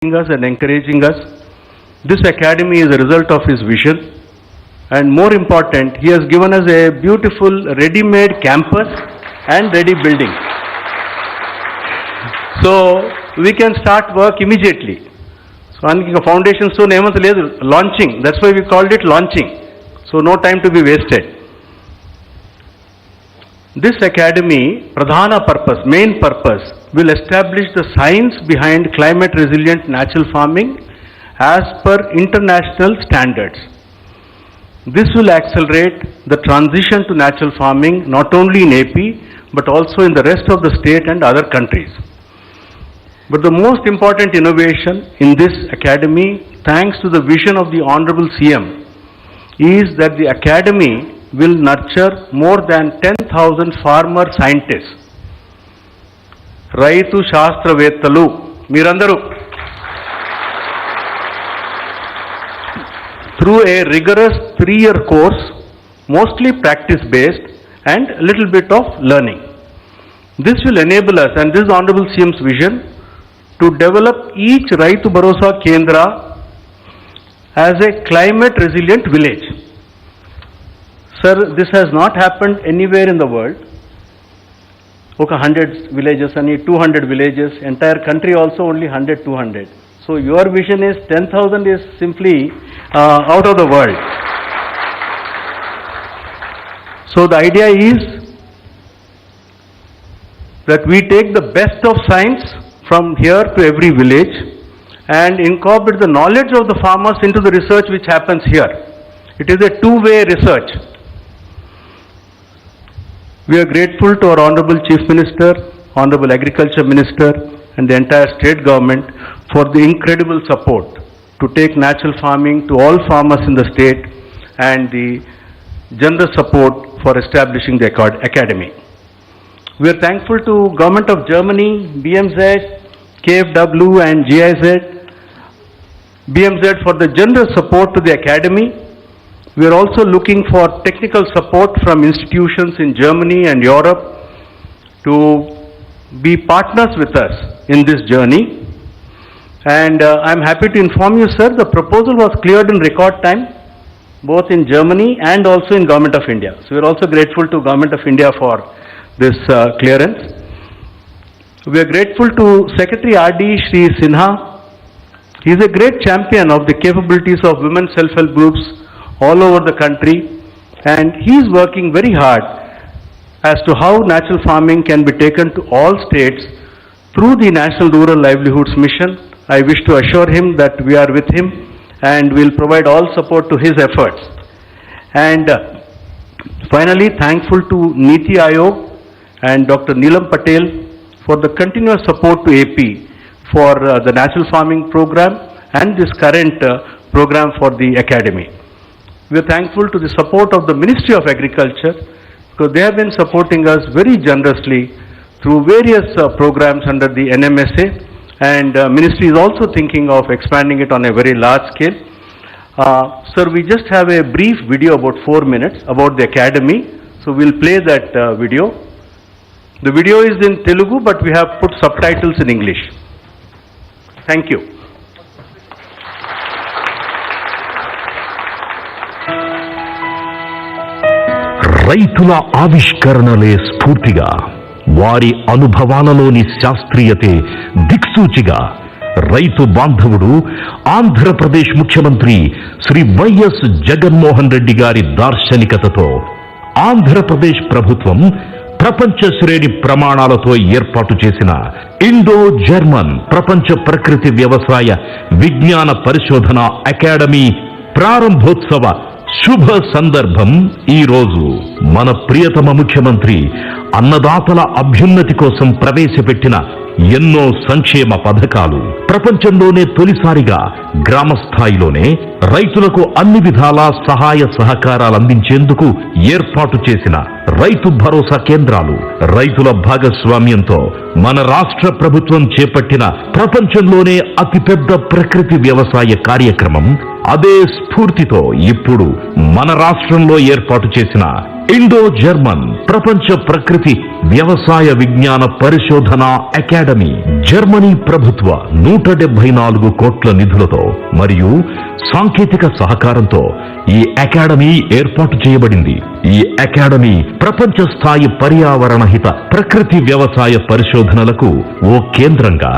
us and encouraging us. This academy is a result of his vision, and more important, he has given us a beautiful ready-made campus and ready building. So we can start work immediately. So a foundation soon launching. That's why we called it launching. So no time to be wasted. This academy, Pradhana purpose, main purpose, will establish the science behind climate resilient natural farming as per international standards. This will accelerate the transition to natural farming not only in AP but also in the rest of the state and other countries. But the most important innovation in this academy, thanks to the vision of the Honorable CM, is that the academy will nurture more than 10,000 farmer scientists. Raitu Shastravettalu, Mirandaru. Through a rigorous 3-year course, mostly practice-based and a little bit of learning. This will enable us, and this is Honorable CM's vision, to develop each Raitu Bharosa Kendra as a climate resilient village. Sir, this has not happened anywhere in the world. 100 villages, 200 villages, entire country also only 100, 200. So your vision is 10,000 is simply out of the world. So the idea is that we take the best of science from here to every village and incorporate the knowledge of the farmers into the research which happens here. It is a two-way research. We are grateful to our Honorable Chief Minister, Honorable Agriculture Minister and the entire state government for the incredible support to take natural farming to all farmers in the state and the generous support for establishing the academy. We are thankful to Government of Germany, BMZ, KFW and GIZ, BMZ for the generous support to the academy. We are also looking for technical support from institutions in Germany and Europe to be partners with us in this journey. And I am happy to inform you, sir, the proposal was cleared in record time, both in Germany and also in Government of India. So we are also grateful to Government of India for this clearance. We are grateful to Secretary RD Shri Sinha. He is a great champion of the capabilities of women self-help groups all over the country, and he is working very hard as to how natural farming can be taken to all states through the National Rural Livelihoods Mission. I wish to assure him that we are with him and will provide all support to his efforts. And finally, thankful to Niti Aayog and Dr. Neelam Patel for the continuous support to AP for the natural farming program and this current program for the academy. We are thankful to the support of the Ministry of Agriculture because they have been supporting us very generously through various programs under the NMSA, and Ministry is also thinking of expanding it on a very large scale. Sir, we just have a brief video about 4 minutes about the academy, so we'll play that video. The video is in Telugu but we have put subtitles in English. Thank you. రైతుల ఆవిష్కరణలే స్ఫూర్తిగా, వారి అనుభవాలలోని శాస్త్రీయతే దిక్సూచిగా రైతు బాంధవుడు ఆంధ్రప్రదేశ్ ముఖ్యమంత్రి Shri YS Jaganmohan Reddy గారి దార్శనికతతో ఆంధ్రప్రదేశ్ ప్రభుత్వం ప్రపంచ శ్రేణి ప్రమాణాలతో ఏర్పాటు చేసిన ఇండో జర్మన్ ప్రపంచ ప్రకృతి వ్యవసాయ విజ్ఞాన పరిశోధన అకాడమీ ప్రారంభోత్సవ శుభ సందర్భం ఈ రోజు. మన ప్రియతమ ముఖ్యమంత్రి అన్నదాతల అభ్యున్నతి కోసం ప్రవేశపెట్టిన ఎన్నో సంక్షేమ పథకాలు, ప్రపంచంలోనే తొలిసారిగా గ్రామ స్థాయిలోనే రైతులకు అన్ని విధాలా సహాయ సహకారాలు అందించేందుకు ఏర్పాటు చేసిన రైతు భరోసా కేంద్రాలు, రైతుల భాగస్వామ్యంతో మన రాష్ట్ర ప్రభుత్వం చేపట్టిన ప్రపంచంలోనే అతిపెద్ద ప్రకృతి వ్యవసాయ కార్యక్రమం, అదే స్ఫూర్తితో ఇప్పుడు మన రాష్ట్రంలో ఏర్పాటు చేసిన ఇండో జర్మన్ ప్రపంచ ప్రకృతి వ్యవసాయ విజ్ఞాన పరిశోధన అకాడమీ జర్మనీ ప్రభుత్వ 174 కోట్ల నిధులతో మరియు సాంకేతిక సహకారంతో ఈ అకాడమీ ఏర్పాటు చేయబడింది. ఈ అకాడమీ ప్రపంచ స్థాయి పర్యావరణ హిత ప్రకృతి వ్యవసాయ పరిశోధనలకు ఓ కేంద్రంగా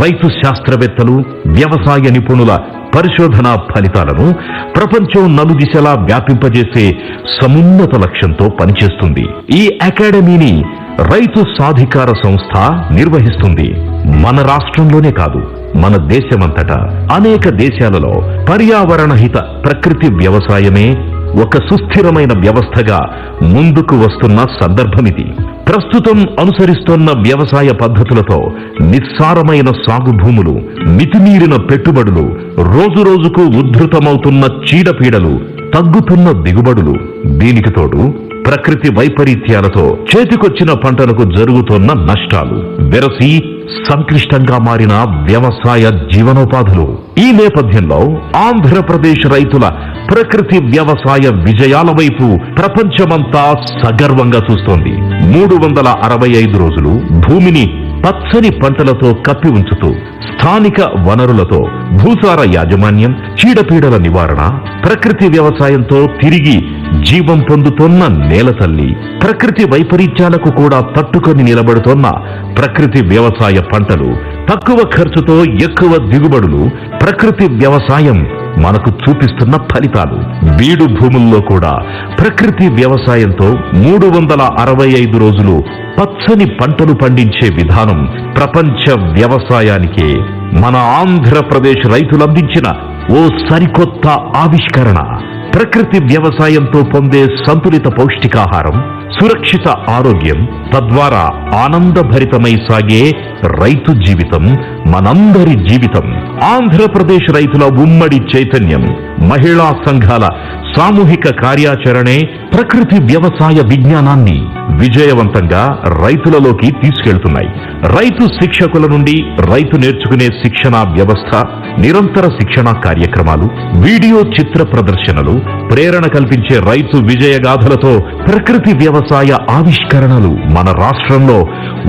రైతు శాస్త్రవేత్తలు, వ్యవసాయ నిపుణుల పరిశోధనా ఫలితాలను ప్రపంచం నలుదిశలా వ్యాపింపజేసే సమున్నత లక్ష్యంతో పనిచేస్తుంది. ఈ అకాడమీని రైతు సాధికార సంస్థ నిర్వహిస్తుంది. మన రాష్ట్రంలోనే కాదు, మన దేశమంతటా అనేక దేశాలలో పర్యావరణ హిత ప్రకృతి వ్యవసాయమే ఒక సుస్థిరమైన వ్యవస్థగా ముందుకు వస్తున్న సందర్భమిది. ప్రస్తుతం అనుసరిస్తున్న వ్యవసాయ పద్ధతులతో నిస్సారమైన సాగు భూములు, మితిమీరిన పెట్టుబడులు, రోజురోజుకు ఉద్ధృతమవుతున్న చీడపీడలు, తగ్గుతున్న దిగుబడులు, దీనికి తోడు ప్రకృతి వైపరీత్యాలతో చేతికొచ్చిన పంటలకు జరుగుతున్న నష్టాలు, వెరసి సంక్లిష్టంగా మారిన వ్యవసాయ జీవనోపాధులు. ఈ నేపథ్యంలో ఆంధ్రప్రదేశ్ రైతుల ప్రకృతి వ్యవసాయ విజయాల వైపు ప్రపంచమంతా సగర్వంగా చూస్తోంది. 365 రోజులు భూమిని పచ్చని పంటలతో కప్పి ఉంచుతూ స్థానిక వనరులతో భూసార యాజమాన్యం, చీడపీడల నివారణ, ప్రకృతి వ్యవసాయంతో తిరిగి జీవం పొందుతోన్న నేల తల్లి, ప్రకృతి వైపరీత్యాలకు కూడా తట్టుకొని నిలబడుతోన్న ప్రకృతి వ్యవసాయ పంటలు, తక్కువ ఖర్చుతో ఎక్కువ దిగుబడులు, ప్రకృతి వ్యవసాయం మనకు చూపిస్తున్న ఫలితాలు. బీడు భూముల్లో కూడా ప్రకృతి వ్యవసాయంతో 365 రోజులు పచ్చని పంటలు పండించే విధానం ప్రపంచ వ్యవసాయానికే మన ఆంధ్రప్రదేశ్ రైతులు అందించిన ఓ సరికొత్త ఆవిష్కరణ. ప్రకృతి వ్యవసాయంతో పొందే సంతులిత పౌష్టికాహారం, సురక్షిత ఆరోగ్యం, తద్వారా ఆనందభరితమై సాగే రైతు జీవితం మనందరి జీవితం. ఆంధ్రప్రదేశ్ రైతుల ఉమ్మడి చైతన్యం, మహిళా సంఘాల సామూహిక కార్యాచరణే ప్రకృతి వ్యవసాయ విజ్ఞానాన్ని విజయవంతంగా రైతులలోకి తీసుకెళ్తున్నాయి. రైతు శిక్షకుల నుండి రైతు నేర్చుకునే శిక్షణా వ్యవస్థ, నిరంతర శిక్షణా కార్యక్రమాలు, వీడియో చిత్ర ప్రదర్శనలు, ప్రేరణ కల్పించే రైతు విజయగాథలతో ప్రకృతి వ్యవసాయ ఆవిష్కరణలు మన రాష్ట్రంలో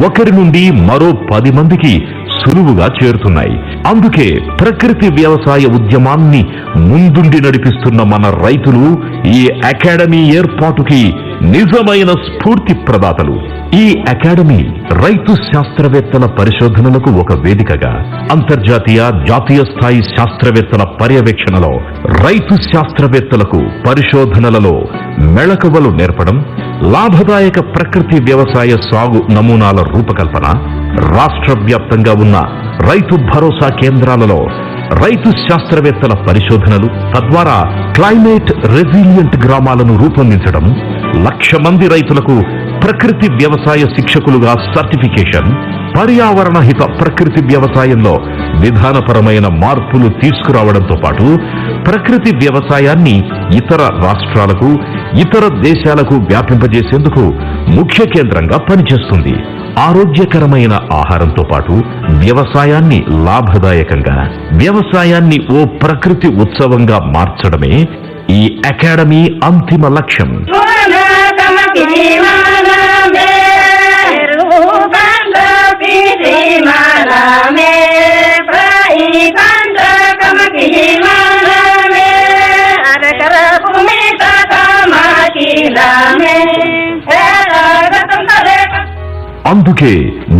ఒకరి నుండి మరో 10 మందికి సులువుగా చేరుతున్నాయి. అందుకే ప్రకృతి వ్యవసాయ ఉద్యమాన్ని ముందుండి నడిపిస్తున్న మన రైతులు ఈ అకాడమీ ఏర్పాటుకి నిజమైన స్ఫూర్తి ప్రదాతలు. ఈ అకాడమీ రైతు శాస్త్రవేత్తల పరిశోధనలకు ఒక వేదికగా, అంతర్జాతీయ, జాతీయ స్థాయి శాస్త్రవేత్తల పర్యవేక్షణలో రైతు శాస్త్రవేత్తలకు పరిశోధనలలో మెళకువలు నేర్పడం, లాభదాయక ప్రకృతి వ్యవసాయ సాగు నమూనాల రూపకల్పన, రాష్ట్ర వ్యాప్తంగా ఉన్న రైతు భరోసా కేంద్రాలలో రైతు శాస్త్రవేత్తల పరిశోధనలు, తద్వారా క్లైమేట్ రెసిలియంట్ గ్రామాలను రూపొందించడం, 1,00,000 మంది రైతులకు ప్రకృతి వ్యవసాయ శిక్షకులుగా సర్టిఫికేషన్, పర్యావరణ హిత ప్రకృతి వ్యవసాయంలో విధానపరమైన మార్పులు తీసుకురావడంతో పాటు ప్రకృతి వ్యవసాయాన్ని ఇతర రాష్ట్రాలకు, ఇతర దేశాలకు వ్యాపింపజేసేందుకు ముఖ్య కేంద్రంగా పనిచేస్తుంది. ఆరోగ్యకరమైన ఆహారంతో పాటు వ్యవసాయాన్ని లాభదాయకంగా, వ్యవసాయాన్ని ఓ ప్రకృతి ఉత్సవంగా మార్చడమే ఈ అకాడమీ అంతిమ లక్ష్యం. అందుకే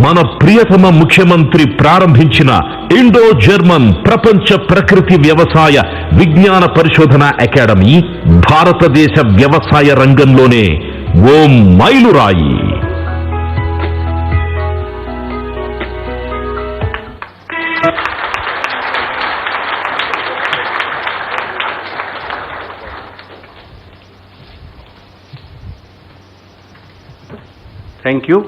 మన ప్రియతమ ముఖ్యమంత్రి ప్రారంభించిన ఇండో జర్మన్ ప్రపంచ ప్రకృతి వ్యవసాయ విజ్ఞాన పరిశోధన అకాడమీ భారతదేశ వ్యవసాయ రంగంలోనే ఓ మైలురాయి. Thank you.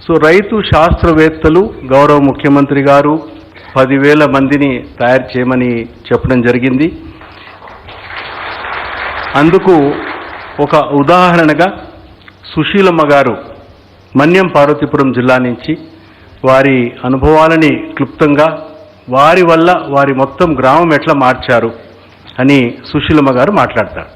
సో రైతు శాస్త్రవేత్తలు గౌరవ ముఖ్యమంత్రి గారు 10,000 మందిని తయారు చేయమని చెప్పడం జరిగింది. అందుకు ఒక ఉదాహరణగా సుశీలమ్మ గారు మన్యం పార్వతీపురం జిల్లా నుంచి వారి అనుభవాలని క్లుప్తంగా, వారి వల్ల వారి మొత్తం గ్రామం ఎట్లా మార్చారు అని సుశీలమ్మ గారు మాట్లాడతారు.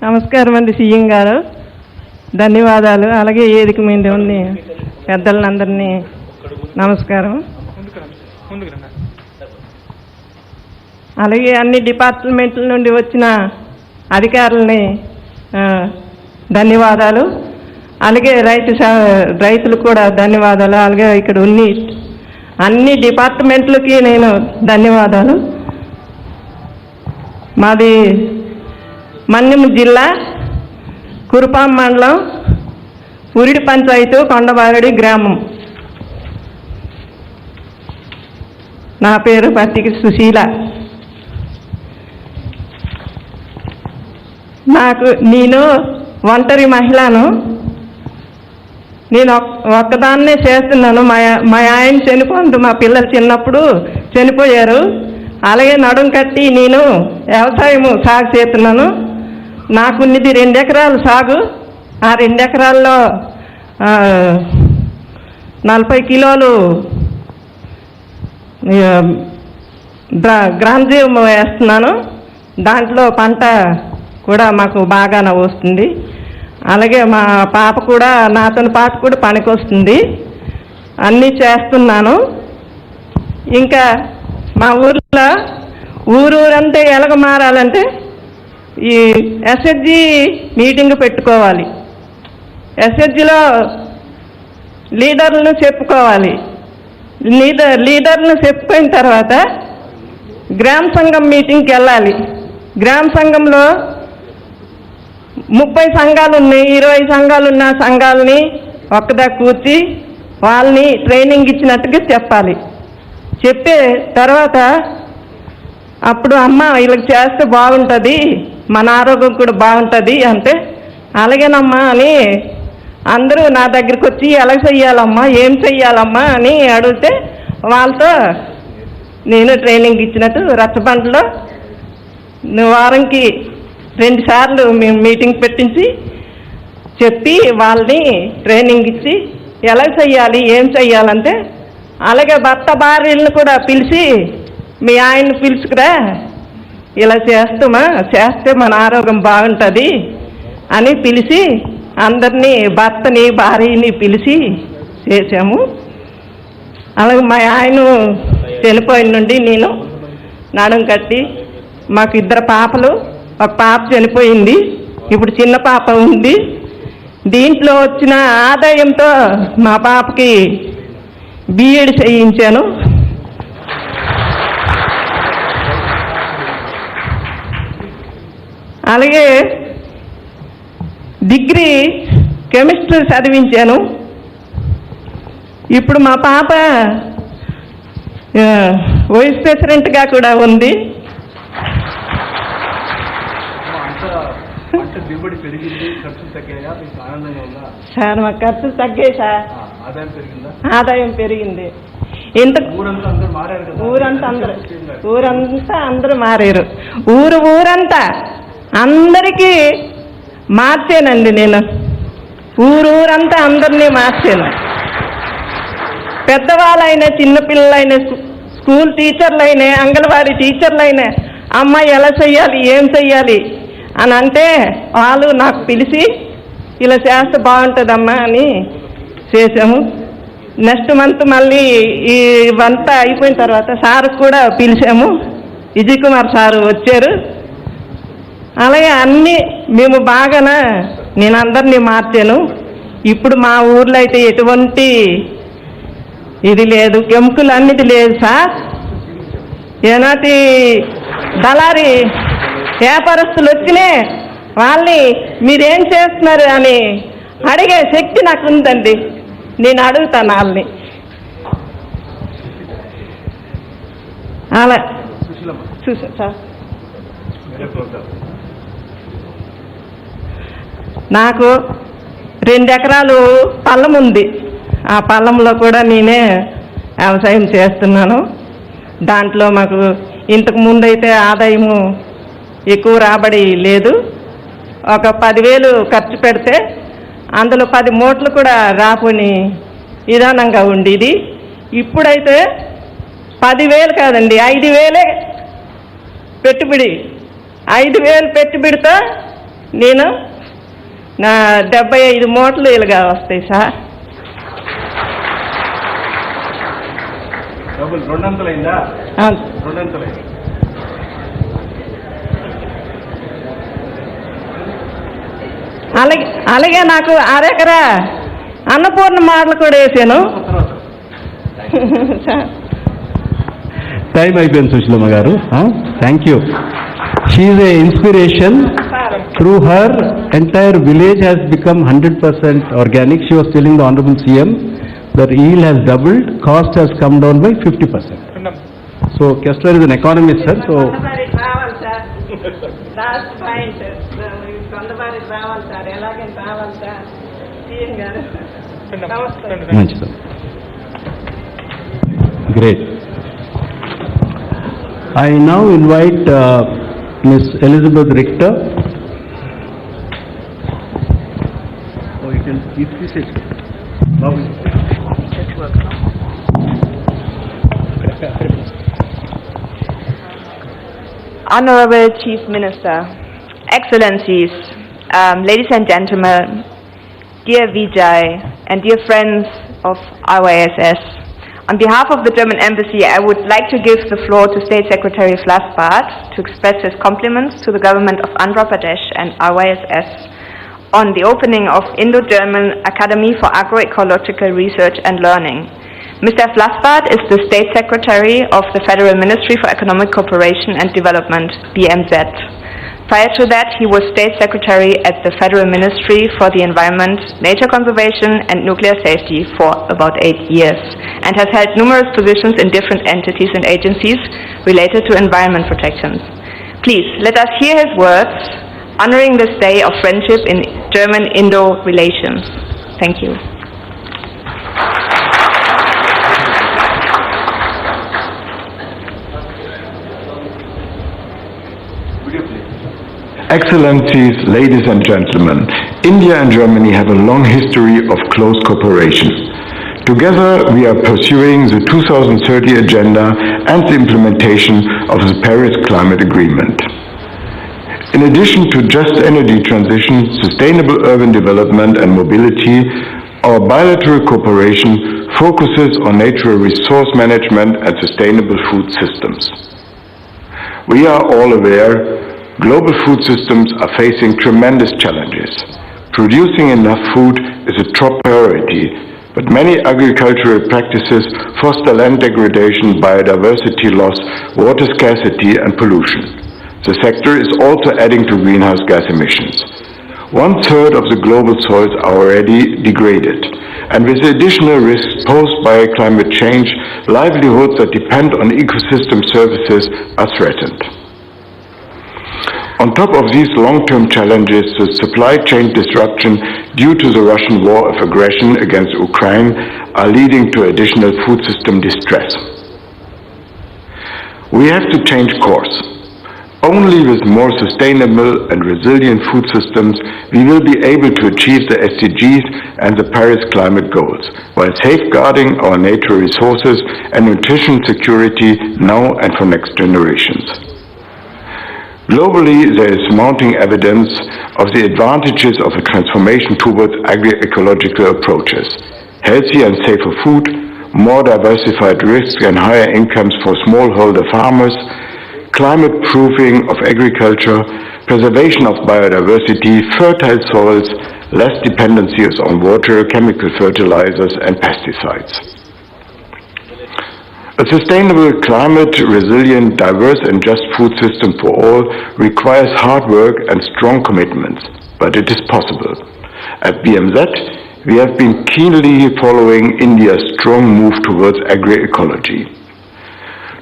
నమస్కారం అండి సీఎం గారు, ధన్యవాదాలు. అలాగే వేదిక మీద ఉన్న పెద్దలందరినీ నమస్కారం. అలాగే అన్ని డిపార్ట్మెంట్ల నుండి వచ్చిన అధికారులని ధన్యవాదాలు. అలాగే రైతులకు కూడా ధన్యవాదాలు. అలాగే ఇక్కడ ఉన్ని అన్ని డిపార్ట్మెంట్లకి నేను ధన్యవాదాలు. మాది మన్యం జిల్లా కురుపాం మండలం ఉరిడి పంచాయతీ కొండబారడి గ్రామం. నా పేరు పత్తికి సుశీల. నేను ఒంటరి మహిళను. నేను ఒక్కదాన్నే చేస్తున్నాను. మా ఆయన చనిపోయింది, మా పిల్లలు చిన్నప్పుడు చనిపోయారు. అలాగే నడుం కట్టి నేను వ్యవసాయం సాగు చేస్తున్నాను. నాకున్నది 2 ఎకరాలు సాగు. ఆ 2 ఎకరాల్లో 40 కిలోలు గ్రాంజీవం వేస్తున్నాను. దాంట్లో పంట కూడా మాకు బాగానే వస్తుంది. అలాగే మా పాప కూడా నాతో పాటు కూడా పనికి వస్తుంది. అన్నీ చేస్తున్నాను. ఇంకా మా ఊర్లో ఊరంతా ఎలాగ మారాలంటే ఈ ఎస్హెచ్జి మీటింగ్ పెట్టుకోవాలి. ఎస్హెచ్జిలో లీడర్లను చెప్పుకోవాలి. లీడర్లను చెప్పుకున్న తర్వాత గ్రామ సంఘం మీటింగ్కి వెళ్ళాలి. గ్రామ సంఘంలో 30 సంఘాలు ఉన్నాయి, 20 సంఘాలు ఉన్న సంఘాలని ఒక్కదా కూర్చి వాళ్ళని ట్రైనింగ్ ఇచ్చినట్టుగా చెప్పాలి. చెప్పే తర్వాత అప్పుడు అమ్మ వీళ్ళకి చేస్తే బాగుంటుంది, మన ఆరోగ్యం కూడా బాగుంటుంది అంటే అలాగేనమ్మా అని అందరూ నా దగ్గరికి వచ్చి ఎలా చెయ్యాలమ్మా, ఏం చెయ్యాలమ్మా అని అడిగితే వాళ్ళతో నేను ట్రైనింగ్ ఇచ్చినట్టు రచ్చబండలో వారంకి 2 సార్లు మేము మీటింగ్ పెట్టించి చెప్పి వాళ్ళని ట్రైనింగ్ ఇచ్చి ఎలా చెయ్యాలి, ఏం చెయ్యాలంటే అలాగే భర్త భార్యలను కూడా పిలిచి మీ ఆయన్ని పిలుచుకురా, ఇలా చేస్తే మన ఆరోగ్యం బాగుంటుంది అని పిలిచి అందరినీ భర్తని భార్యని పిలిచి చేసాము. అలాగే మా ఆయన చనిపోయిన నుండి నేను నడుం కట్టి మాకు 2 పాపలు, ఒక పాప చనిపోయింది, ఇప్పుడు చిన్న పాప ఉంది. దీంట్లో వచ్చిన ఆదాయంతో మా పాపకి బీఎడ్ చేయించాను. అలాగే డిగ్రీ కెమిస్ట్రీ చదివించాను. ఇప్పుడు మా పాప వైస్ ప్రెసిడెంట్గా కూడా ఉంది. సార్ మా ఖర్చు తగ్గాయి సార్, ఆదాయం పెరిగింది. ఇంత ఊరంతా అందరూ మారారు. ఊరంతా అందరికీ మార్చానండి నేను. ఊరంతా అందరినీ మార్చాను. పెద్దవాళ్ళైనా చిన్నపిల్లలైనా స్కూల్ టీచర్లైనా అంగన్వాడీ టీచర్లైనా అమ్మాయి ఎలా చెయ్యాలి, ఏం చెయ్యాలి అని అంటే వాళ్ళు నాకు పిలిచి ఇలా చేస్తే బాగుంటుందమ్మా అని చేసాము. నెక్స్ట్ మంత్ మళ్ళీ ఈ వంట అయిపోయిన తర్వాత సార్ కూడా పిలిచాము. విజయ్ కుమార్ సారు వచ్చారు. అలాగే అన్నీ మేము బాగానే నేను అందరినీ మార్చాను. ఇప్పుడు మా ఊర్లో అయితే ఎటువంటి ఇది లేదు, కెమికల్ అన్నిది లేదు సార్. ఏనాటి దళారి వ్యాపారస్తులు వచ్చినే వాళ్ళని మీరేం చేస్తున్నారు అని అడిగే శక్తి నాకు ఉందండి. నేను అడుగుతాను వాళ్ళని. అలా చూసా సార్. నాకు 2 ఎకరాలు పళ్ళం ఉంది. ఆ పళ్ళంలో కూడా నేనే వ్యవసాయం చేస్తున్నాను. దాంట్లో మాకు ఇంతకు ముందైతే ఆదాయము ఎక్కువ రాబడి లేదు. ఒక 10,000 ఖర్చు పెడితే అందులో 10 మూటలు కూడా రాపుని విధానంగా ఉండేది. ఇప్పుడైతే 10,000 కాదండి, 5,000 పెట్టుబడి. 5,000 పెట్టుబడితో నేను నా 75 మూటలు ఇలాగా వస్తాయి సార్. అలాగే నాకు 6 ఎకరా అన్నపూర్ణ మోడల్ కూడా వేసాను. టైం అయిపోయింది సుశీలమ్మ గారు. Thank you. She is a inspiration. Through her, entire village has become 100% organic. She was telling the Honorable CM, the yield has doubled, cost has come down by 50%. So Kessler is an economist, sir. So last point, కొండబారి రావాలి sir, ఎలాగైనా రావాలి sir. CM గారు మంచి sir. Great. I now invite Miss Elizabeth Richter. Oh, you can please sit. Honorable Chief Minister, Excellencies, ladies and gentlemen, dear Vijay and dear friends of IYSS, on behalf of the German Embassy, I would like to give the floor to State Secretary Flasbart to express his compliments to the government of Andhra Pradesh and IYSS on the opening of Indo-German Academy for Agroecological Research and Learning. Mr. Flasbart is the State Secretary of the Federal Ministry for Economic Cooperation and Development, BMZ. Prior to that, he was State Secretary at the Federal Ministry for the Environment, Nature Conservation and Nuclear Safety for about 8 years, and has held numerous positions in different entities and agencies related to environment protection. Please, let us hear his words, honoring this day of friendship in German-Indo relations. Thank you. Excellencies, ladies and gentlemen, India and Germany have a long history of close cooperation. Together, we are pursuing the 2030 Agenda and the implementation of the Paris Climate Agreement. In addition to just energy transition, sustainable urban development and mobility, our bilateral cooperation focuses on natural resource management and sustainable food systems. We are all aware global food systems are facing tremendous challenges. Producing enough food is a top priority, but many agricultural practices foster land degradation, biodiversity loss, water scarcity and pollution. The sector is also adding to greenhouse gas emissions. 1/3 of the global soils are already degraded, and with the additional risks posed by climate change, livelihoods that depend on ecosystem services are threatened. On top of these long-term challenges, the supply chain disruption due to the Russian war of aggression against Ukraine are leading to additional food system distress. We have to change course. Only with more sustainable and resilient food systems we will be able to achieve the SDGs and the Paris climate goals, while safeguarding our natural resources and nutrition security now and for next generations. Globally, there is mounting evidence of the advantages of a transformation towards agroecological approaches. Healthier and safer food, more diversified risks and higher incomes for smallholder farmers, climate proofing of agriculture, preservation of biodiversity, fertile soils, less dependencies on water, chemical fertilizers and pesticides. A sustainable, climate-resilient, diverse and just food system for all requires hard work and strong commitments, but it is possible. At BMZ, we have been keenly following India's strong move towards agroecology.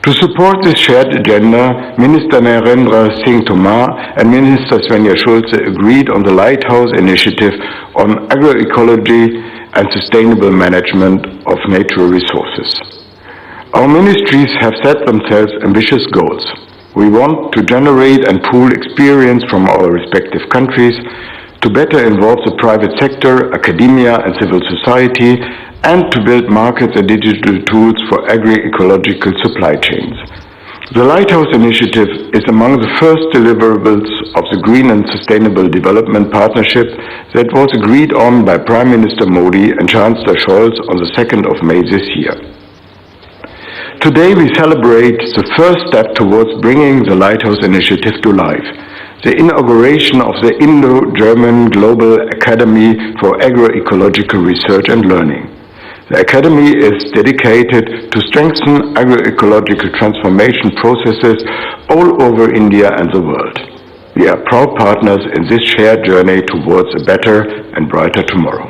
To support this shared agenda, Minister Narendra Singh Tomar and Minister Svenja Schulze agreed on the Lighthouse Initiative on agroecology and sustainable management of natural resources. Our ministries have set themselves ambitious goals. We want to generate and pool experience from our respective countries to better involve the private sector, academia and civil society, and to build markets and digital tools for agri-ecological supply chains. The Lighthouse Initiative is among the first deliverables of the Green and Sustainable Development Partnership that was agreed on by Prime Minister Modi and Chancellor Scholz on the 2nd of May this year. Today we celebrate the first step towards bringing the Lighthouse Initiative to life, the inauguration of the Indo-German Global Academy for Agroecological Research and Learning. The Academy is dedicated to strengthen agroecological transformation processes all over India and the world. We are proud partners in this shared journey towards a better and brighter tomorrow.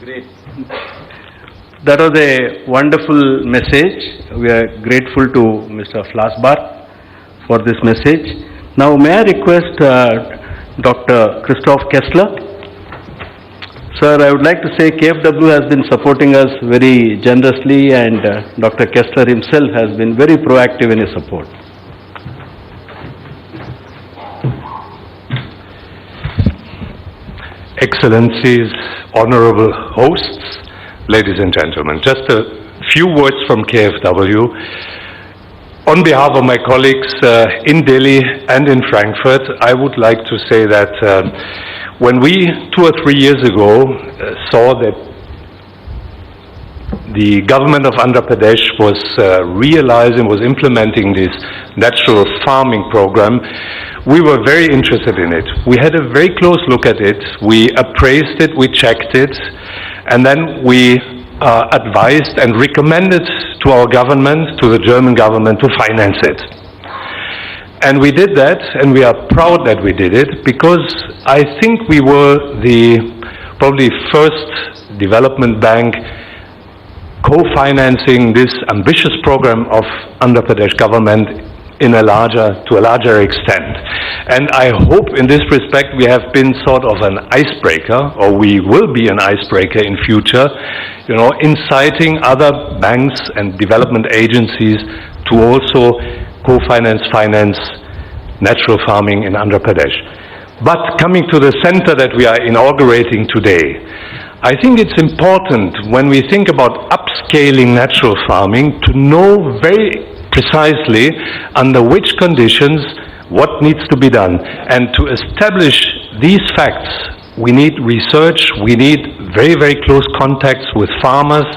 Great. That was a wonderful message. We are grateful to Mr. Flasbar for this message. Now may I request Dr. Christoph Kessler. Sir, I would like to say KFW has been supporting us very generously, and Dr. Kessler himself has been very proactive in his support. Excellencies, honorable hosts, ladies and gentlemen, just a few words from KFW. On behalf of my colleagues in Delhi and in Frankfurt, I would like to say that when we 2 or 3 years ago saw that the government of Andhra Pradesh was was implementing this natural farming program, we were very interested in it. We had a very close look at it, we appraised it, we checked it, and then we advised and recommended to our government, to the German government, to finance it. And we did that, and we are proud that we did it, because I think we were the probably first development bank co-financing this ambitious program of Andhra Pradesh government to a larger extent. And I hope in this respect we have been sort of an icebreaker, or we will be an icebreaker in future, inciting other banks and development agencies to also finance natural farming in Andhra Pradesh. But coming to the center that we are inaugurating today, I think it's important when we think about upscaling natural farming to know very precisely under which conditions what needs to be done. And to establish these facts, we need research, we need very, very close contacts with farmers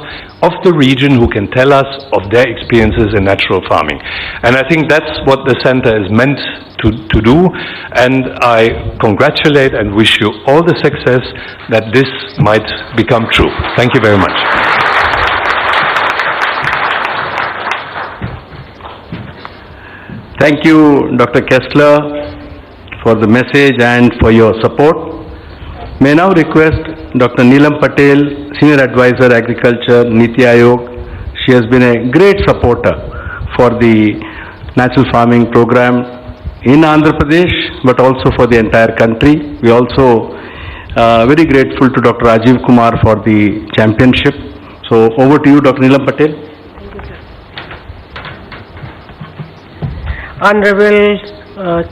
of the region who can tell us of their experiences in natural farming. And I think that's what the center is meant to do, and I congratulate and wish you all the success that this might become true. Thank you very much. Thank you, Dr. Kessler, for the message and for your support. May I now request Dr. Neelam Patel, Senior Advisor Agriculture, Niti Aayog. She has been a great supporter for the natural farming program in Andhra Pradesh, but also for the entire country. We also very grateful to Dr. Rajiv Kumar for the championship. So over to you, Dr. Neelam Patel. Honorable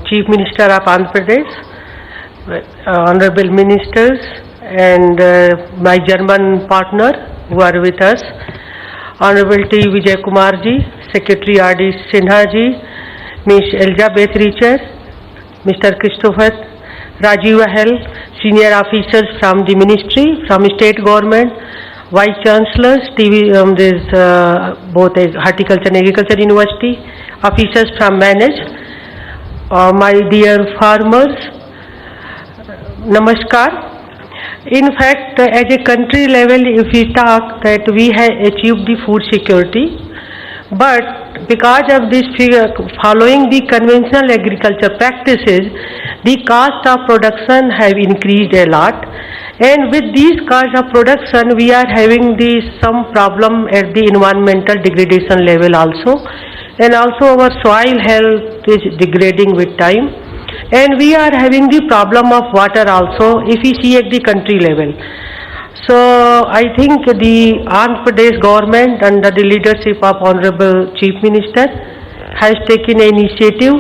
Chief Minister of Andhra Pradesh, Honorable Ministers, and my German partner who are with us, Honorable T. Vijay Kumar ji, Secretary R.D. Sinha ji, Ms. Elizabeth Richer, Mr. Christopher Rajiv Ahel, senior officers from the ministry, from state government, Vice Chancellors, both Horticulture and Agriculture University, officers from Manage, my dear farmers, Namaskar. In fact, at a country level, if we talk that we have achieved the food security, but because of this following the conventional agriculture practices, the cost of production have increased a lot, and with these cost of production, we are having some problem at the environmental degradation level also, and also our soil health is degrading with time, and we are having the problem of water also if we see at the country level. So I think the Andhra Pradesh government under the leadership of Honorable Chief Minister has taken an initiative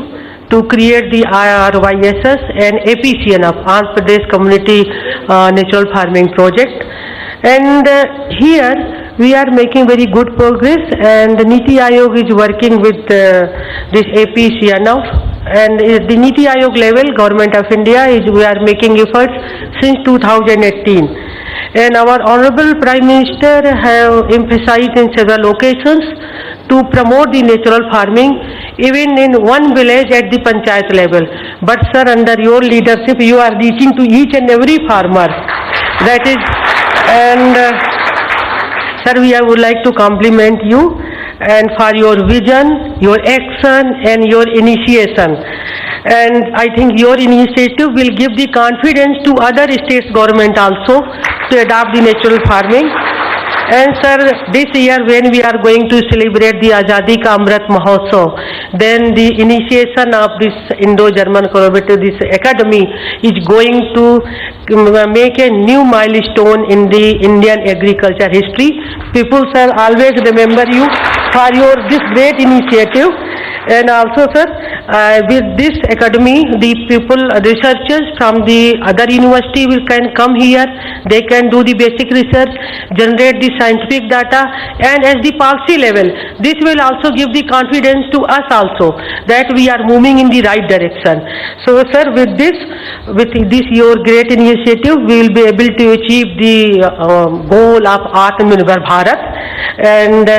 to create the RYSS and APCN of Andhra Pradesh Community Natural Farming Project. And here we are making very good progress, and the Niti Aayog is working with this APCN of, and the Niti Aayog level, Government of India we are making efforts since 2018. And our Honorable Prime Minister have emphasized in several occasions to promote the natural farming even in one village at the panchayat level. But sir, under your leadership you are reaching to each and every farmer. That is, and sir, we would like to compliment you and for your vision, your action and your initiation. And I think your initiative will give the confidence to other states government also to adopt the natural farming. And sir, this year when we are going to celebrate the Azadi Ka Amrit Mahotsav, then the initiation of this Indo-German collaborative, this academy is going to make a new milestone in the Indian agriculture history. People, sir, always remember you for your this great initiative. And also, sir, with this academy, the people, researchers from the other university can come here. They can do the basic research, generate the scientific data, and at the policy level, this will also give the confidence to us also that we are moving in the right direction. So, sir, with this your great initiative, we will be able to achieve the goal of Atmanirbhar Bharat, and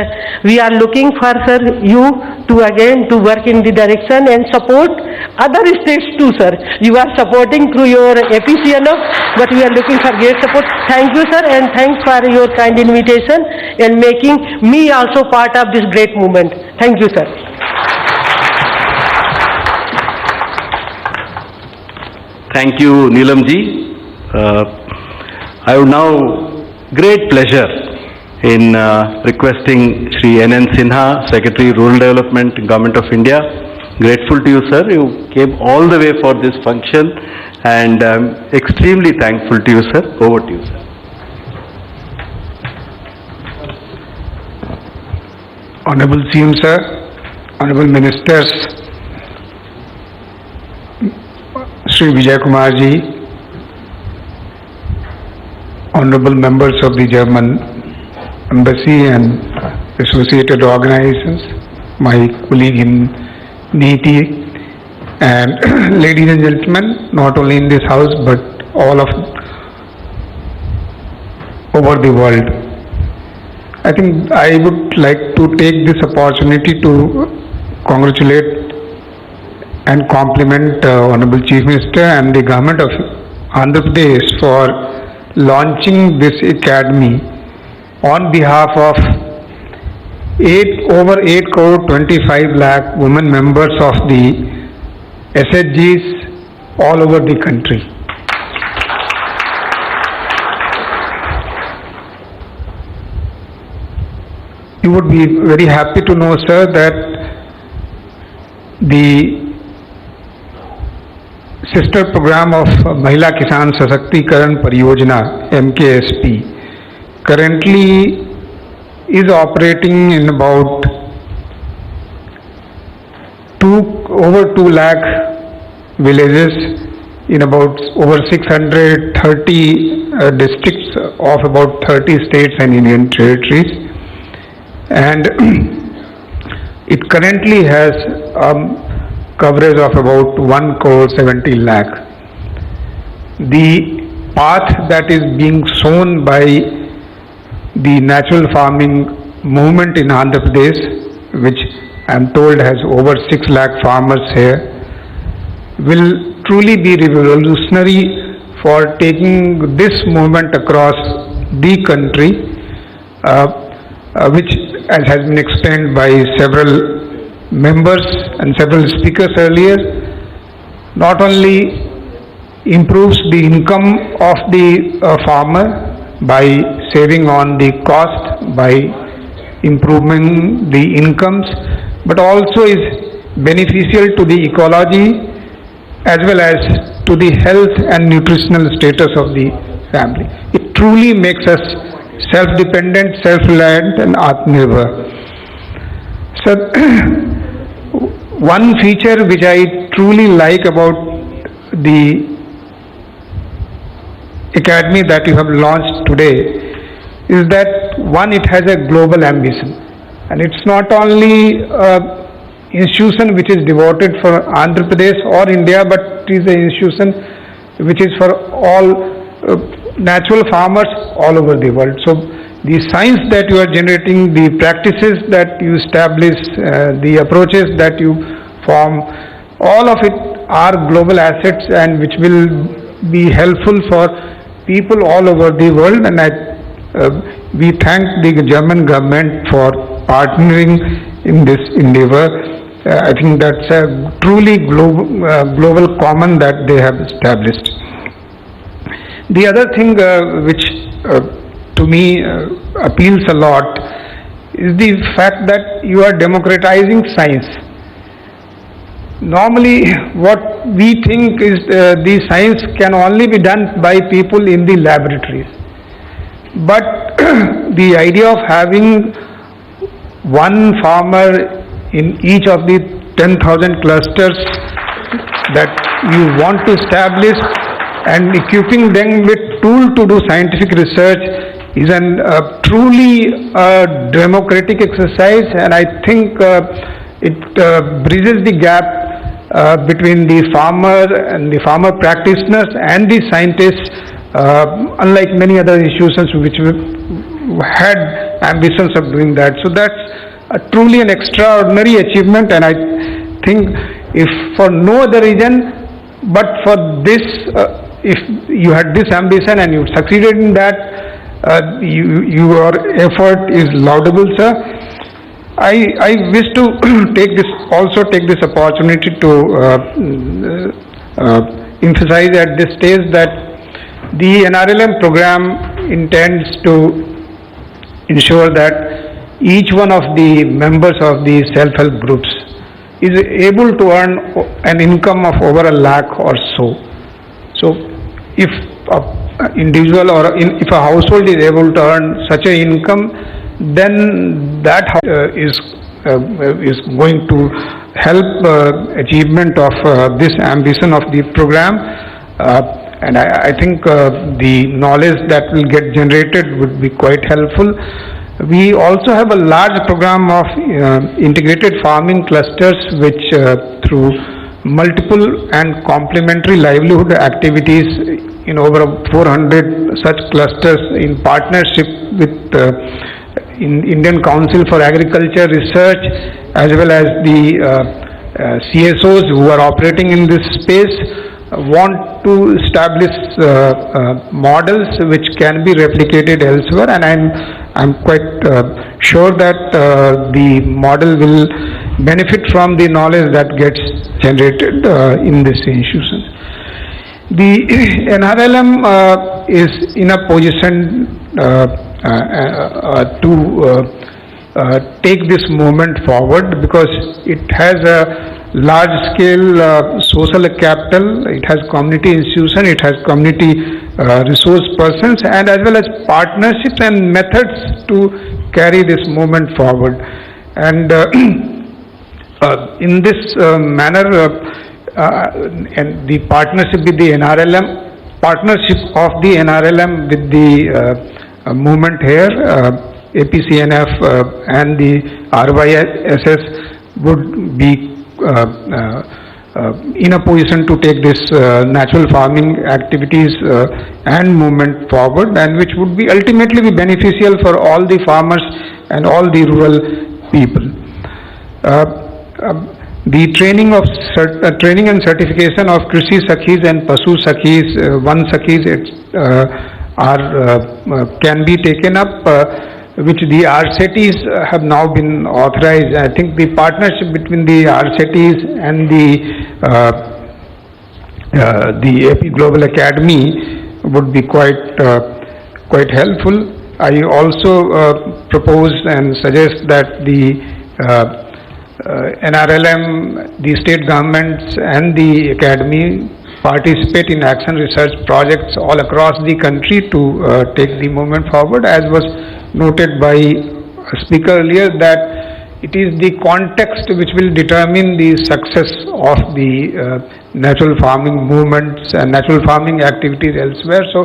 we are looking for, sir, you to again to work in the direction and support other states too, sir. You are supporting through your APCNF, but we are looking for great support. Thank you, sir, and thanks for your kind invitation and making me also part of this great movement. Thank you, sir. Thank you, Neelamji. I would now great pleasure in requesting Shri N.N. Sinha, Secretary Rural Development, Government of India. Grateful to you, sir. You came all the way for this function, and I'm extremely thankful to you, sir. Over to you, sir. Honorable CM, sir, Honorable Ministers, Shri Vijay Kumar ji, Honorable members of the German Embassy and associated organizations, my colleague in NITI, and ladies and gentlemen, not only in this house but all of over the world. I think I would like to take this opportunity to congratulate and compliment Honorable Chief Minister and the Government of Andhra Pradesh for launching this academy on behalf of over 8 crore 25 lakh women members of the SHGs all over the country. You would be very happy to know, sir, that the sister program of Mahila Kisan Sashaktiikaran Pariyojana, MKSP, currently is operating in about over 2 lakh villages in about over 630 districts of about 30 states and union territories, and it currently has coverage of about 1 crore 70 lakh. The path that is being shown by the natural farming movement in Andhra Pradesh, which I am told has over 6 lakh farmers here, will truly be revolutionary for taking this movement across the country, which, as has been explained by several members and several speakers earlier, not only improves the income of the farmer by saving on the cost, by improving the incomes, but also is beneficial to the ecology as well as to the health and nutritional status of the family. It truly makes us self-dependent, self-reliant and Atmanirbhar. So one feature which I truly like about the academy that you have launched today is that one, it has a global ambition, and it's not only institution which is devoted for Andhra Pradesh or India, but it is an institution which is for all natural farmers all over the world. So the science that you are generating, the practices that you establish, the approaches that you form, all of it are global assets and which will be helpful for people all over the world, and we thank the German government for partnering in this endeavor. I think that's a truly global common that they have established. The other thing which to me appeals a lot is the fact that you are democratizing science. Normally what we think is the science can only be done by people in the laboratories. But the idea of having one farmer in each of the 10,000 clusters that you want to establish and equipping them with tools to do scientific research is a truly democratic exercise, and I think it bridges the gap between the farmer and the farmer practitioners and the scientists, unlike many other institutions which had ambitions of doing that. So that's truly an extraordinary achievement, and I think if for no other reason but for this, if you had this ambition and you succeeded in that, your effort is laudable, sir. I wish to take this opportunity to emphasize at this stage that the NRLM program intends to ensure that each one of the members of the self-help groups is able to earn an income of over $1 lakh or so. So if an individual or if a household is able to earn such an income, then that is going to help achievement of this ambition of the program, and I think the knowledge that will get generated would be quite helpful. We also have a large program of integrated farming clusters which through multiple and complementary livelihood activities in over 400 such clusters in partnership with Indian Council for Agriculture Research as well as the CSOs who are operating in this space want to establish models which can be replicated elsewhere, and I'm quite sure that the model will benefit from the knowledge that gets generated in this institution. The NRLM is in a position to take this movement forward because it has a large scale social capital, it has community institution, it has community resource persons, and as well as partnerships and methods to carry this movement forward. And in this manner, and the partnership with the NRLM, partnership of the NRLM with the movement here, APCNF and the RYSS would be in a position to take this natural farming activities and movement forward, and which would be ultimately be beneficial for all the farmers and all the rural people. The training and certification of Krishi Sakhis and Pasu Sakhis, Van Sakhis can be taken up, which the RCTs have now been authorized. I think the partnership between the RCTs and the AP Global Academy would be quite helpful. I also propose and suggest that the NRLM, the state governments and the academy participate in action research projects all across the country to take the movement forward, as was noted by a speaker earlier, that it is the context which will determine the success of the natural farming movements and natural farming activities elsewhere. So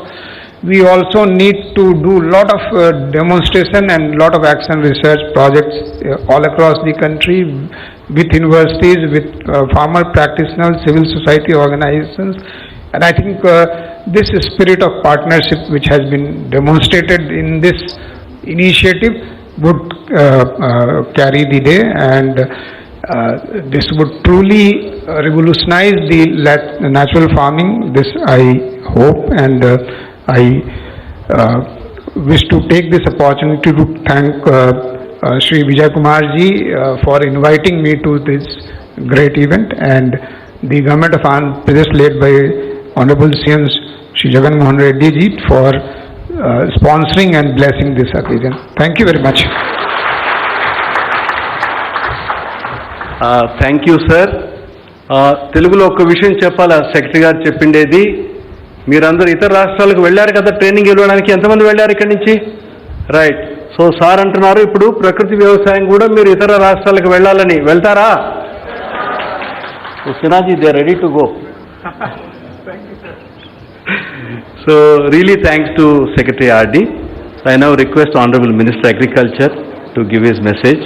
we also need to do lot of demonstration and lot of action research projects all across the country with universities, with farmer practitioners, civil society organizations, and I think this spirit of partnership which has been demonstrated in this initiative would carry the day, and this would truly revolutionize the natural farming. This I hope, and I wish to take this opportunity to thank Shri Vijay Kumar ji for inviting me to this great event, and the government of Andhra Pradesh led by Honorable CM Shri Jagan Mohan Reddy ji for sponsoring and blessing this occasion. Thank you very much. Thank you sir. తెలుగులో ఒక విషయం చెప్పాలా, secretary గారు చెప్పిండేది, మీరందరూ ఇతర రాష్ట్రాలకు వెళ్ళారు కదా ట్రైనింగ్ ఇవ్వడానికి, ఎంతమంది వెళ్ళారు ఇక్కడి నుంచి? రైట్. సో సార్ అంటున్నారు ఇప్పుడు ప్రకృతి వ్యవసాయం కూడా మీరు ఇతర రాష్ట్రాలకు వెళ్ళాలని. వెళ్తారా? సినాజీ, they ready to go. So really thanks to Secretary RD. I now request Honorable Minister Agriculture to give his message.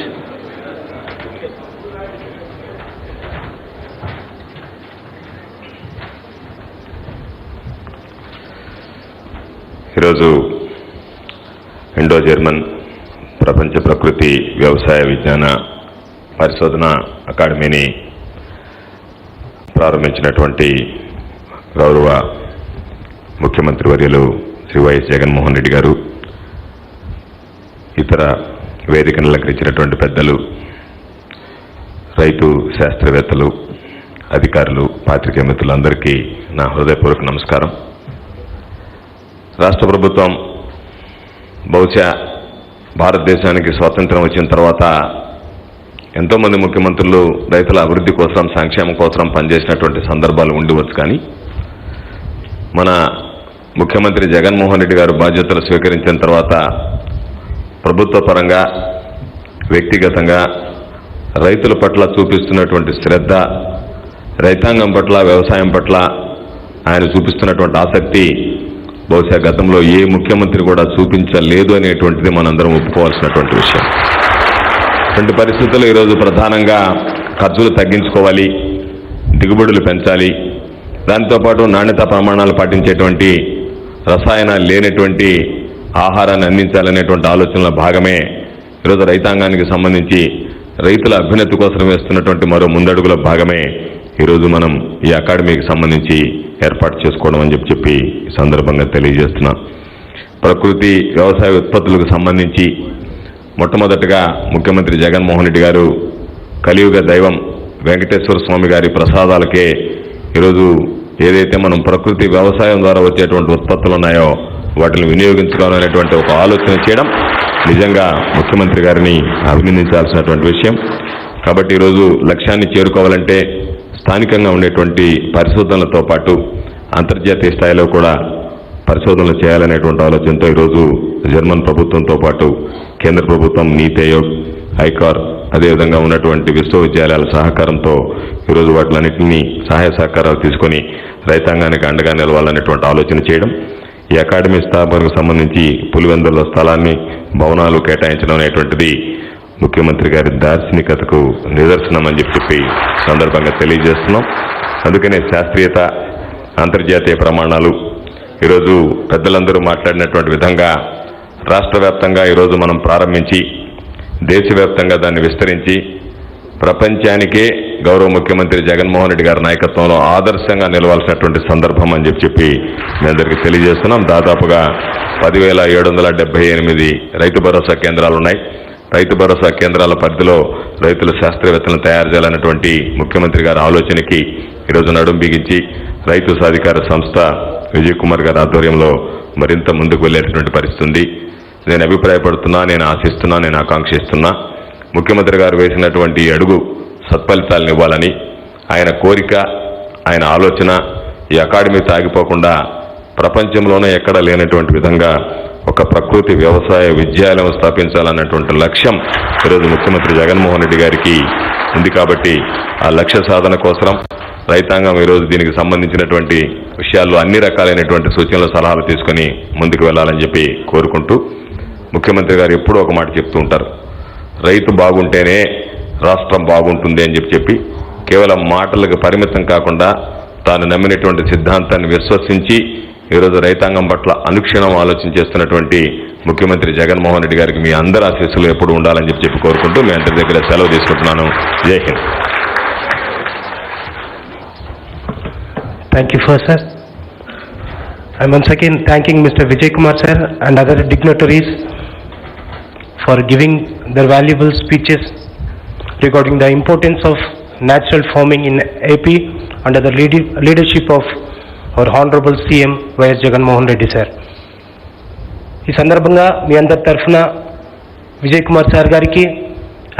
ఈరోజు ఇండో జర్మన్ ప్రపంచ ప్రకృతి వ్యవసాయ విజ్ఞాన పరిశోధన అకాడమీని ప్రారంభించినటువంటి గౌరవ ముఖ్యమంత్రి వర్యులు శ్రీ వైఎస్ జగన్మోహన్ రెడ్డి గారు, ఇతర వేదికను అలంకరించినటువంటి పెద్దలు, రైతు శాస్త్రవేత్తలు, అధికారులు, పాత్రికేయ మిత్రులందరికీ నా హృదయపూర్వక నమస్కారం. రాష్ట్ర ప్రభుత్వం బహుశా భారతదేశానికి స్వాతంత్రం వచ్చిన తర్వాత ఎంతోమంది ముఖ్యమంత్రులు రైతుల అభివృద్ధి కోసం, సంక్షేమం కోసం పనిచేసినటువంటి సందర్భాలు ఉండవచ్చు. కానీ మన ముఖ్యమంత్రి జగన్మోహన్ రెడ్డి గారు బాధ్యతలు స్వీకరించిన తర్వాత ప్రభుత్వ పరంగా, వ్యక్తిగతంగా రైతుల పట్ల చూపిస్తున్నటువంటి శ్రద్ధ, రైతాంగం పట్ల, వ్యవసాయం పట్ల ఆయన చూపిస్తున్నటువంటి ఆసక్తి బహుశా గతంలో ఏ ముఖ్యమంత్రి కూడా చూపించలేదు అనేటువంటిది మనందరం ఒప్పుకోవాల్సినటువంటి విషయం. ఇటువంటి పరిస్థితుల్లో ఈరోజు ప్రధానంగా ఖర్చులు తగ్గించుకోవాలి, దిగుబడులు పెంచాలి, దాంతోపాటు నాణ్యతా ప్రమాణాలు పాటించేటువంటి, రసాయనాలు లేనటువంటి ఆహారాన్ని అందించాలనేటువంటి ఆలోచనల భాగమే ఈరోజు రైతాంగానికి సంబంధించి రైతుల అభ్యున్నతి కోసం వేస్తున్నటువంటి మరో ముందడుగుల భాగమే ఈరోజు మనం ఈ అకాడమీకి సంబంధించి ఏర్పాటు చేసుకోవడం అని చెప్పి ఈ సందర్భంగా తెలియజేస్తున్నాం. ప్రకృతి వ్యవసాయ ఉత్పత్తులకు సంబంధించి మొట్టమొదటిగా ముఖ్యమంత్రి జగన్మోహన్ రెడ్డి గారు కలియుగ దైవం వెంకటేశ్వర స్వామి గారి ప్రసాదాలకే ఈరోజు ఏదైతే మనం ప్రకృతి వ్యవసాయం ద్వారా వచ్చేటువంటి ఉత్పత్తులు ఉన్నాయో వాటిని వినియోగించుకోవాలనేటువంటి ఒక ఆలోచన చేయడం నిజంగా ముఖ్యమంత్రి గారిని అభినందించాల్సినటువంటి విషయం. కాబట్టి ఈరోజు లక్ష్యాన్ని చేరుకోవాలంటే స్థానికంగా ఉండేటువంటి పరిశోధనలతో పాటు అంతర్జాతీయ స్థాయిలో కూడా పరిశోధనలు చేయాలనేటువంటి ఆలోచనతో ఈరోజు జర్మన్ ప్రభుత్వంతో పాటు కేంద్ర ప్రభుత్వం, నీతి ఆయోగ్, ఐకార్, అదేవిధంగా ఉన్నటువంటి విశ్వవిద్యాలయాల సహకారంతో ఈరోజు వాటిలన్నింటినీ సహాయ సహకారాలు తీసుకొని రైతాంగానికి అండగా నిలవాలనేటువంటి ఆలోచన చేయడం, ఈ అకాడమీ స్థాపనకు సంబంధించి పులివెందుల స్థలాన్ని, భవనాలు కేటాయించడం అనేటువంటిది ముఖ్యమంత్రి గారి దార్శనికతకు నిదర్శనం అని చెప్పి సందర్భంగా తెలియజేస్తున్నాం. అందుకనే శాస్త్రీయత, అంతర్జాతీయ ప్రమాణాలు ఈరోజు పెద్దలందరూ మాట్లాడినటువంటి విధంగా రాష్ట్ర వ్యాప్తంగా ఈరోజు మనం ప్రారంభించి దేశవ్యాప్తంగా దాన్ని విస్తరించి ప్రపంచానికే గౌరవ ముఖ్యమంత్రి జగన్మోహన్ రెడ్డి గారి నాయకత్వంలో ఆదర్శంగా నిలవాల్సినటువంటి సందర్భం అని చెప్పి మీ అందరికీ తెలియజేస్తున్నాం. దాదాపుగా 10,778 రైతు భరోసా కేంద్రాలు ఉన్నాయి. రైతు భరోసా కేంద్రాల పరిధిలో రైతుల శాస్త్రవేత్తలను తయారు చేయాలన్నటువంటి ముఖ్యమంత్రి గారి ఆలోచనకి ఈరోజు నడుం బిగించి రైతు సాధికార సంస్థ విజయ్ కుమార్ గారి ఆధ్వర్యంలో మరింత ముందుకు వెళ్ళేటటువంటి పరిస్థితి ఉంది. నేను అభిప్రాయపడుతున్నా, నేను ఆశిస్తున్నా, నేను ఆకాంక్షిస్తున్నా ముఖ్యమంత్రి గారు వేసినటువంటి అడుగు సత్ఫలితాలను ఇవ్వాలని, ఆయన కోరిక, ఆయన ఆలోచన ఈ అకాడమీ ఆగిపోకుండా ప్రపంచంలోనే ఎక్కడా లేనటువంటి విధంగా ఒక ప్రకృతి వ్యవసాయ విద్యాలయం స్థాపించాలన్నటువంటి లక్ష్యం ఈరోజు ముఖ్యమంత్రి జగన్మోహన్ రెడ్డి గారికి ఉంది. కాబట్టి ఆ లక్ష్య సాధన కోసం రైతాంగం ఈరోజు దీనికి సంబంధించినటువంటి విషయాల్లో అన్ని రకాలైనటువంటి సూచనలు సలహాలు తీసుకొని ముందుకు వెళ్ళాలని చెప్పి కోరుకుంటూ, ముఖ్యమంత్రి గారు ఎప్పుడూ ఒక మాట చెప్తూ ఉంటారు, రైతు బాగుంటేనే రాష్ట్రం బాగుంటుంది అని చెప్పి కేవలం మాటలకు పరిమితం కాకుండా తాను నమ్మినటువంటి సిద్ధాంతాన్ని విశ్వసించి ఈరోజు రైతాంగం పట్ల అనుక్షణం ఆలోచన చేస్తున్నటువంటి ముఖ్యమంత్రి జగన్మోహన్ రెడ్డి గారికి మీ అందరి ఆశీస్సులు ఎప్పుడు ఉండాలని చెప్పి కోరుకుంటూ మీ అందరి దగ్గర సెలవు తీసుకుంటున్నాను. జై Hind. Thank you first, sir. I'm once again thanking Mr. Vijay Kumar sir and other dignitaries for giving their valuable speeches regarding the importance of natural farming in AP under the leadership of our Hon'ble CM YS Jaganmohan Reddy sir. ఈ సందర్భంగా మీ అందరి తరఫున Vijay Kumar sir గారికి,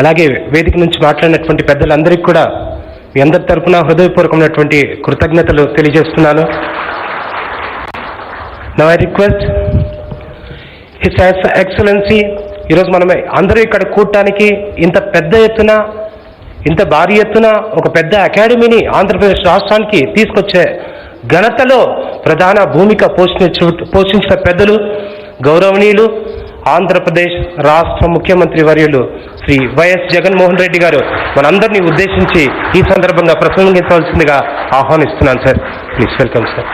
అలాగే వేదిక నుంచి మాట్లాడినటువంటి పెద్దలందరికీ కూడా మీ అందరి తరఫున హృదయపూర్వకమైనటువంటి కృతజ్ఞతలు తెలియజేస్తున్నాను. Now I request his excellency, ఈరోజు మనం అందరూ ఇక్కడ కూడటానికి ఇంత పెద్ద ఎత్తున, ఇంత భారీ ఎత్తున ఒక పెద్ద అకాడమీని ఆంధ్రప్రదేశ్ రాష్ట్రానికి తీసుకొచ్చే ఘనతలో ప్రధాన భూమిక పోషించిన పెద్దలు గౌరవనీయులు ఆంధ్రప్రదేశ్ రాష్ట్ర ముఖ్యమంత్రి వర్యులు శ్రీ వైఎస్ జగన్మోహన్ రెడ్డి గారు మనందరినీ ఉద్దేశించి ఈ సందర్భంగా ప్రసంగించవలసిందిగా ఆహ్వానిస్తున్నాను సార్. Please welcome sir.